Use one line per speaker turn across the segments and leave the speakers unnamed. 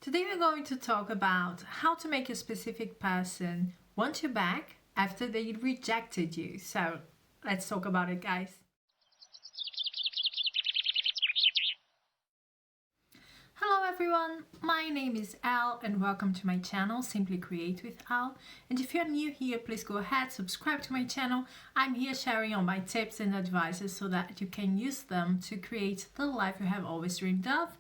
Today we're going to talk about how to make a specific person want you back after they rejected you. So let's talk about it, guys. Hello everyone, my name is Al and welcome to my channel Simply Create with Al. And if you're new here, please go ahead, subscribe to my channel. I'm here sharing all my tips and advices so that you can use them to create the life you have always dreamed of.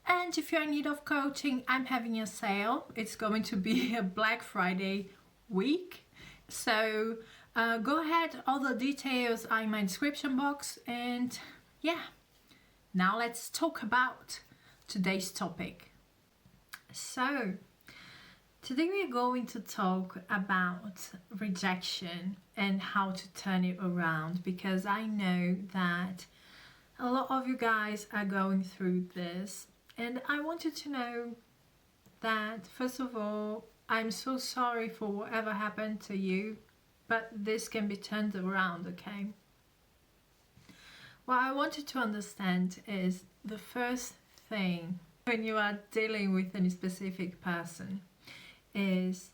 And if you're in need of coaching, I'm having a sale. It's going to be a Black Friday week. So go ahead, all the details are in my description box. And yeah, now let's talk about today's topic. So today we are going to talk about rejection and how to turn it around, because I know that a lot of you guys are going through this. And I wanted to know that, first of all, I'm so sorry for whatever happened to you, but this can be turned around, okay? What I wanted to understand is the first thing when you are dealing with any specific person is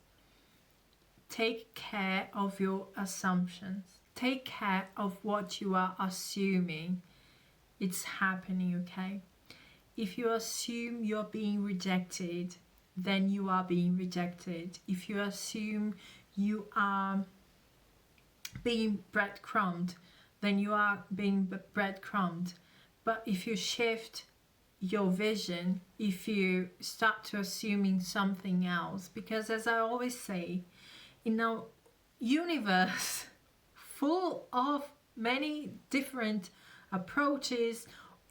take care of your assumptions. Take care of what you are assuming it's happening, okay? If you assume you're being rejected, then you are being rejected. If you assume you are being breadcrumbed, then you are being breadcrumbed. But if you shift your vision, if you start to assuming something else, because as I always say, in a universe full of many different approaches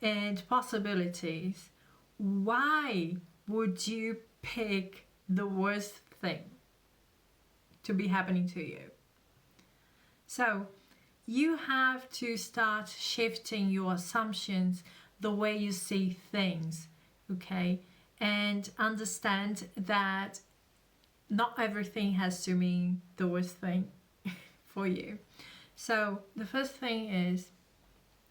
and possibilities, why would you pick the worst thing to be happening to you? So you have to start shifting your assumptions, the way you see things, okay? And understand that not everything has to mean the worst thing for you. So the first thing is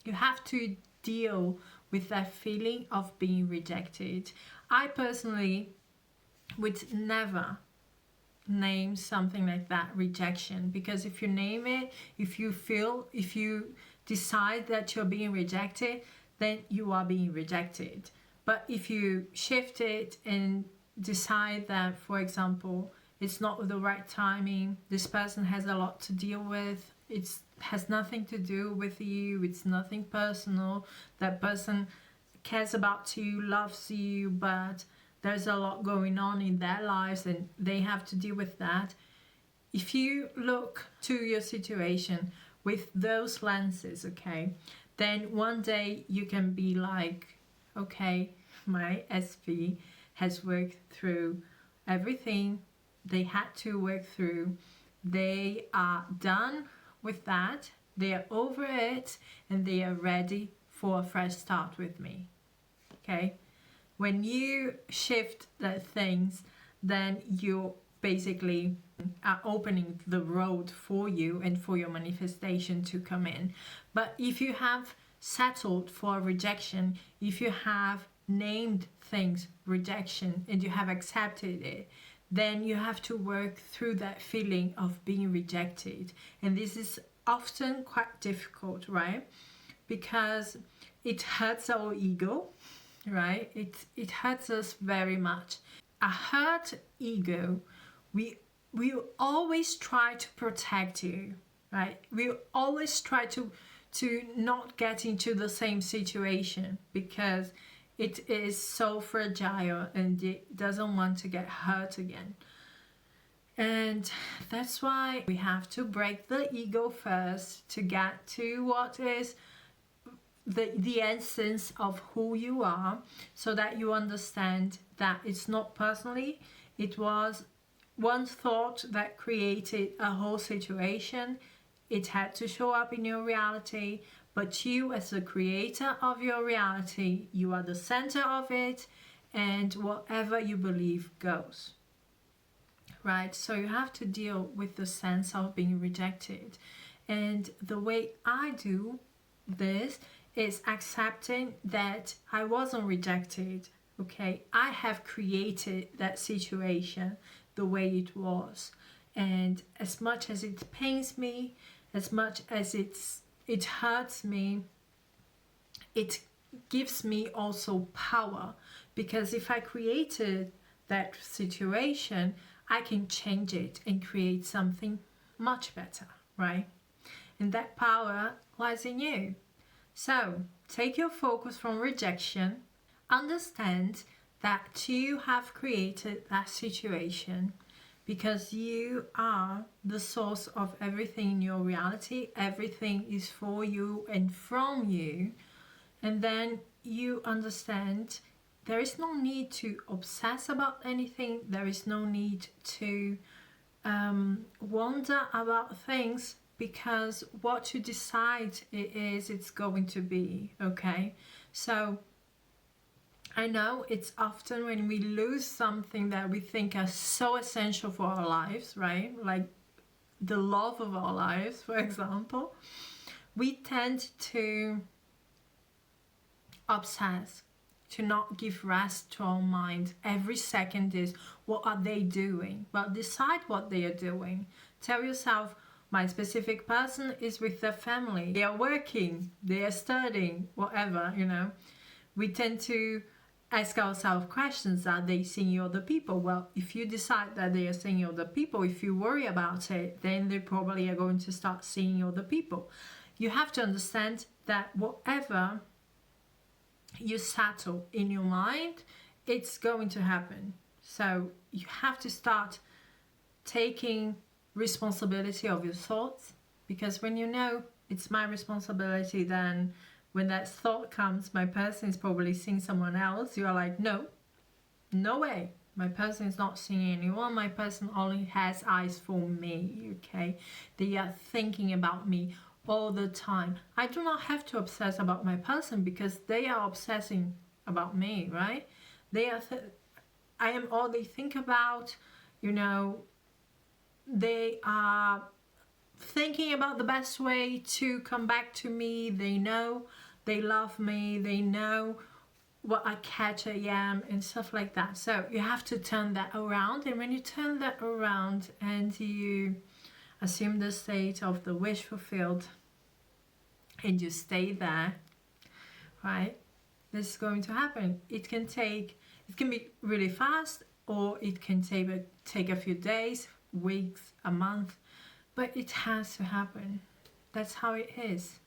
you have to deal with that feeling of being rejected. I personally would never name something like that rejection, because if you name it, if you decide that you're being rejected, then you are being rejected. But if you shift it and decide that, for example, it's not the right timing, this person has a lot to deal with, it has nothing to do with you, it's nothing personal, that person cares about you, loves you, but there's a lot going on in their lives and they have to deal with that. If you look to your situation with those lenses, okay, then one day you can be like, okay, my SV has worked through everything they had to work through. They are done with that, they are over it, and they are ready for a fresh start with me. Okay, when you shift the things, then you basically are opening the road for you and for your manifestation to come in. But if you have settled for rejection, if you have named things rejection and you have accepted it, then you have to work through that feeling of being rejected. And this is often quite difficult, right? Because it hurts our ego, right? It hurts us very much. A hurt ego, we always try to protect you, right? We always try to not get into the same situation because it is so fragile and it doesn't want to get hurt again. And that's why we have to break the ego first to get to what is the essence of who you are, so that you understand that it's not personally, it was one thought that created a whole situation. It had to show up in your reality, but you as the creator of your reality, you are the center of it, and whatever you believe goes. Right? So you have to deal with the sense of being rejected. And the way I do this is accepting that I wasn't rejected, okay? I have created that situation the way it was. And as much as it pains me, as much as it hurts me, it gives me also power, because if I created that situation, I can change it and create something much better, right? And that power lies in you. So take your focus from rejection, understand that you have created that situation because you are the source of everything in your reality. Everything is for you and from you. And then you understand there is no need to obsess about anything. There is no need to wonder about things, because what you decide it's going to be, okay? So I know it's often when we lose something that we think are so essential for our lives, right? Like the love of our lives, for example, we tend to obsess, to not give rest to our mind. Every second is, what are they doing? Well, decide what they are doing. Tell yourself, my specific person is with their family. They are working, they are studying, whatever, you know. We tend to ask ourselves questions. Are they seeing other people? Well, if you decide that they are seeing other people, if you worry about it, then they probably are going to start seeing other people. You have to understand that whatever you settle in your mind, it's going to happen. So you have to start taking responsibility of your thoughts, because when you know it's my responsibility, then when that thought comes, my person is probably seeing someone else, you are like, no way, my person is not seeing anyone, my person only has eyes for me, okay? They are thinking about me all the time. I do not have to obsess about my person because they are obsessing about me, right? I am all they think about, you know. They are thinking about the best way to come back to me. They know they love me, they know what a catch I am and stuff like that. So you have to turn that around, and when you turn that around and you assume the state of the wish fulfilled and you stay there, right, this is going to happen. It can be really fast, or it can take a few days, weeks, a month, but it has to happen. That's how it is,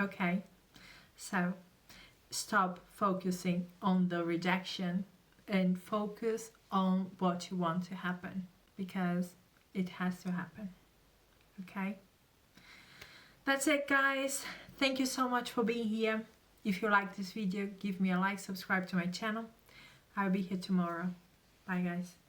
okay? So stop focusing on the rejection and focus on what you want to happen, because it has to happen, okay? That's it, guys. Thank you so much for being here. If you like this video, give me a like, subscribe to my channel. I'll be here tomorrow. Bye, guys.